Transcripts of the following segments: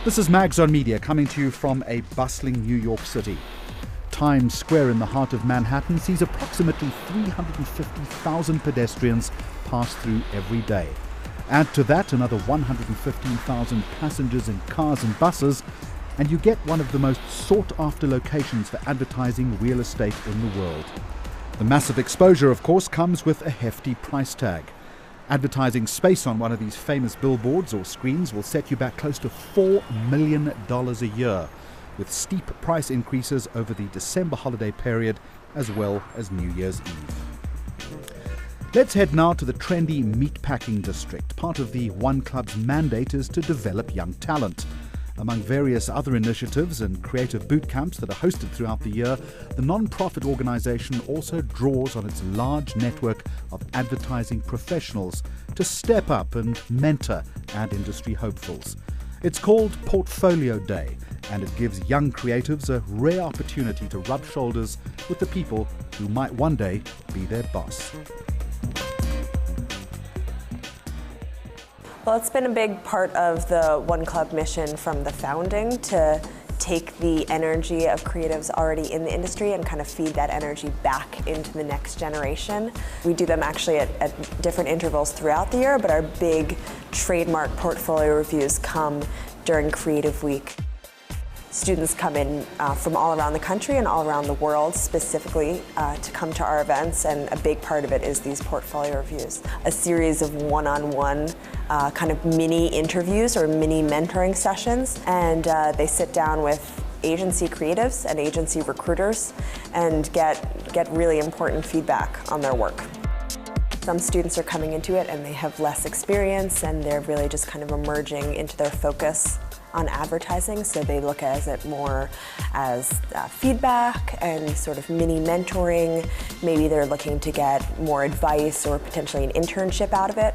This is Mags on Media coming to you from a bustling New York City. Times Square in the heart of Manhattan sees approximately 350,000 pedestrians pass through every day. Add to that another 115,000 passengers in cars and buses, and you get one of the most sought-after locations for advertising real estate in the world. The massive exposure, of course, comes with a hefty price tag. Advertising space on one of these famous billboards or screens will set you back close to $4 million a year, with steep price increases over the December holiday period as well as New Year's Eve. Let's head now to the trendy meatpacking district. Part of the One Club's mandate is to develop young talent. Among various other initiatives and creative boot camps that are hosted throughout the year, the non-profit organization also draws on its large network of advertising professionals to step up and mentor ad industry hopefuls. It's called Portfolio Day, and it gives young creatives a rare opportunity to rub shoulders with the people who might one day be their boss. Well, it's been a big part of the One Club mission from the founding to take the energy of creatives already in the industry and kind of feed that energy back into the next generation. We do them actually at different intervals throughout the year, but our big trademark portfolio reviews come during Creative Week. Students come in from all around the country and all around the world specifically to come to our events, and a big part of it is these portfolio reviews. A series of one-on-one kind of mini interviews or mini mentoring sessions, and they sit down with agency creatives and agency recruiters and get really important feedback on their work. Some students are coming into it and they have less experience and they're really just kind of emerging into their focus on advertising, so they look at it more as feedback and sort of mini mentoring. Maybe they're looking to get more advice or potentially an internship out of it.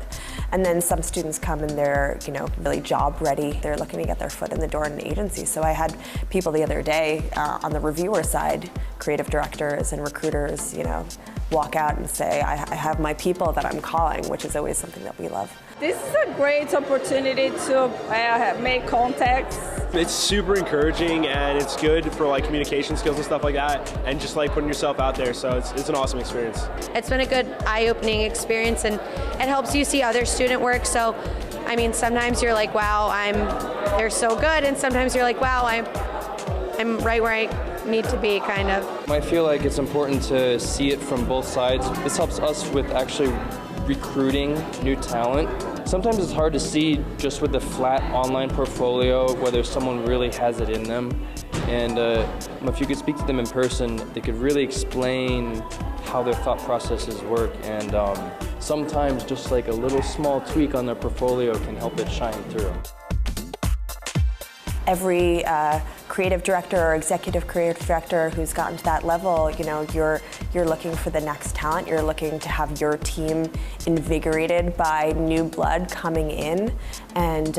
And then some students come and they're, really job ready. They're looking to get their foot in the door in an agency. So I had people the other day on the reviewer side, creative directors and recruiters, walk out and say, I have my people that I'm calling, which is always something that we love. This is a great opportunity to make contacts. It's super encouraging and it's good for communication skills and stuff like that, and just putting yourself out there, so it's an awesome experience. It's been a good eye-opening experience, and it helps you see other student work. So, sometimes you're like, wow, they're so good, and sometimes you're like, wow, I'm right where I need to be, kind of. I feel like it's important to see it from both sides. This helps us with actually recruiting new talent. Sometimes it's hard to see just with the flat online portfolio whether someone really has it in them. And if you could speak to them in person, they could really explain how their thought processes work. And sometimes just a little small tweak on their portfolio can help it shine through. Every creative director or executive creative director who's gotten to that level, you're looking for the next talent. You're looking to have your team invigorated by new blood coming in, and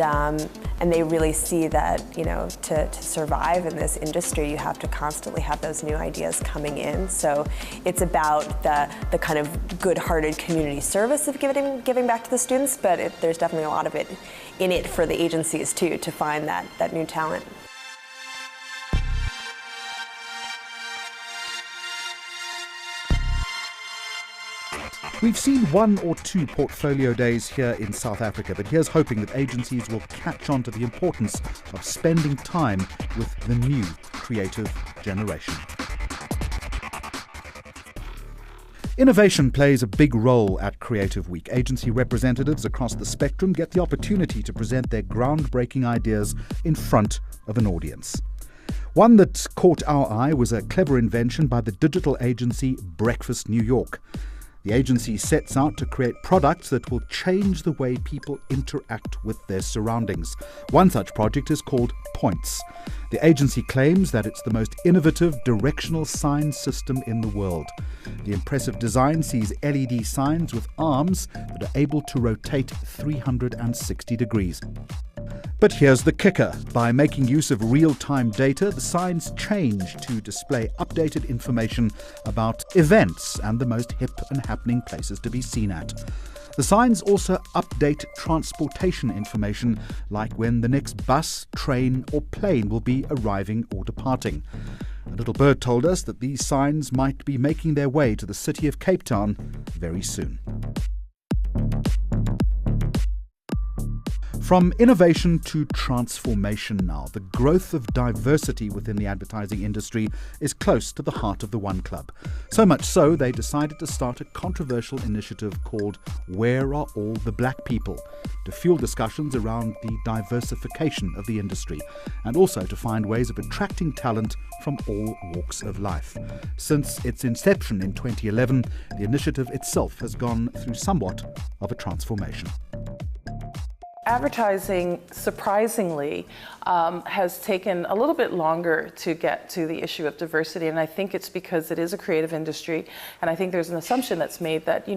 they really see that to survive in this industry, you have to constantly have those new ideas coming in. So it's about the kind of good-hearted community service of giving back to the students, but there's definitely a lot of it in it for the agencies too, to find that new talent. We've seen one or two portfolio days here in South Africa, but here's hoping that agencies will catch on to the importance of spending time with the new creative generation. Innovation plays a big role at Creative Week. Agency representatives across the spectrum get the opportunity to present their groundbreaking ideas in front of an audience. One that caught our eye was a clever invention by the digital agency Breakfast New York. The agency sets out to create products that will change the way people interact with their surroundings. One such project is called Points. The agency claims that it's the most innovative directional sign system in the world. The impressive design sees LED signs with arms that are able to rotate 360 degrees. But here's the kicker. By making use of real-time data, the signs change to display updated information about events and the most hip and happening places to be seen at. The signs also update transportation information, like when the next bus, train or plane will be arriving or departing. A little bird told us that these signs might be making their way to the city of Cape Town very soon. From innovation to transformation now, the growth of diversity within the advertising industry is close to the heart of the One Club. So much so, they decided to start a controversial initiative called Where Are All the Black People? To fuel discussions around the diversification of the industry and also to find ways of attracting talent from all walks of life. Since its inception in 2011, the initiative itself has gone through somewhat of a transformation. Advertising, surprisingly, has taken a little bit longer to get to the issue of diversity, and I think it's because it is a creative industry, and I think there's an assumption that's made that,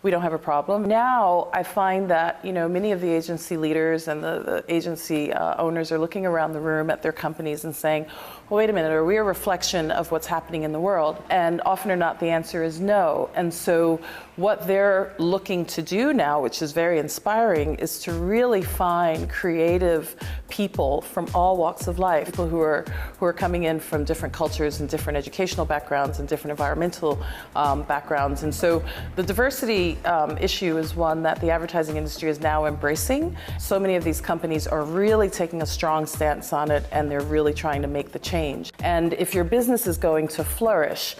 we don't have a problem. Now, I find that, many of the agency leaders and the agency owners are looking around the room at their companies and saying, well, wait a minute, are we a reflection of what's happening in the world? And often or not, the answer is no. And so what they're looking to do now, which is very inspiring, is to really find creative people from all walks of life, people who are coming in from different cultures and different educational backgrounds and different environmental backgrounds. And so the diversity issue is one that the advertising industry is now embracing. So many of these companies are really taking a strong stance on it, and they're really trying to make the change. And if your business is going to flourish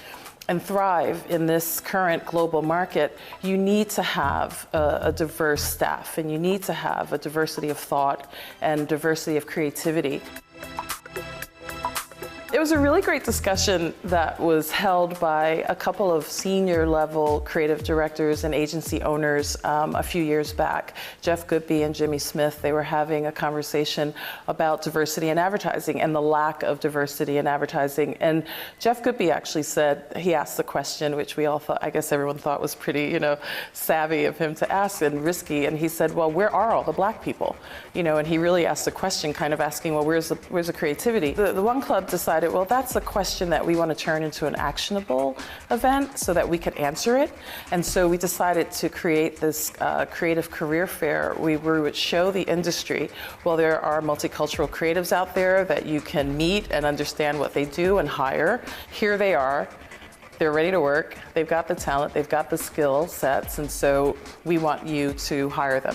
and thrive in this current global market, you need to have a diverse staff, and you need to have a diversity of thought and diversity of creativity. It was a really great discussion that was held by a couple of senior level creative directors and agency owners a few years back. Jeff Goodby and Jimmy Smith, they were having a conversation about diversity in advertising and the lack of diversity in advertising. And Jeff Goodby actually said, he asked the question, which we all thought, I guess everyone thought was pretty, savvy of him to ask and risky. And he said, well, where are all the black people? And he really asked the question, kind of asking, well, where's the creativity? The One Club decided, well, that's a question that we want to turn into an actionable event so that we could answer it. And so we decided to create this creative career fair where we would show the industry, well, there are multicultural creatives out there that you can meet and understand what they do and hire. Here they are. They're ready to work, they've got the talent, they've got the skill sets, and so we want you to hire them.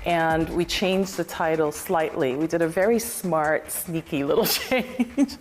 And we changed the title slightly. We did a very smart, sneaky little change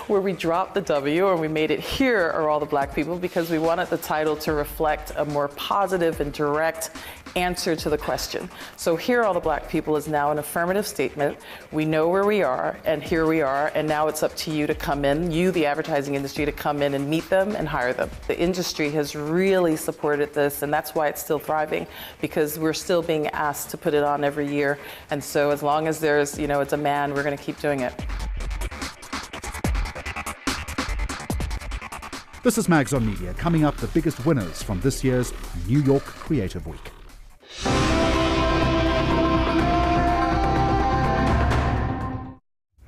where we dropped the W and we made it Here Are All the Black People, because we wanted the title to reflect a more positive and direct answer to the question. So Here Are All the Black People is now an affirmative statement. We know where we are, and here we are, and now it's up to you to come in, you, the advertising industry, to come in and meet them and hire them. The industry has really supported this, and that's why it's still thriving, because we're still being asked to put it on every year. And so as long as there's, a demand, we're going to keep doing it. This is Mags on Media. Coming up, the biggest winners from this year's New York Creative Week.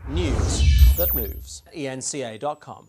News that moves. ENCA.com.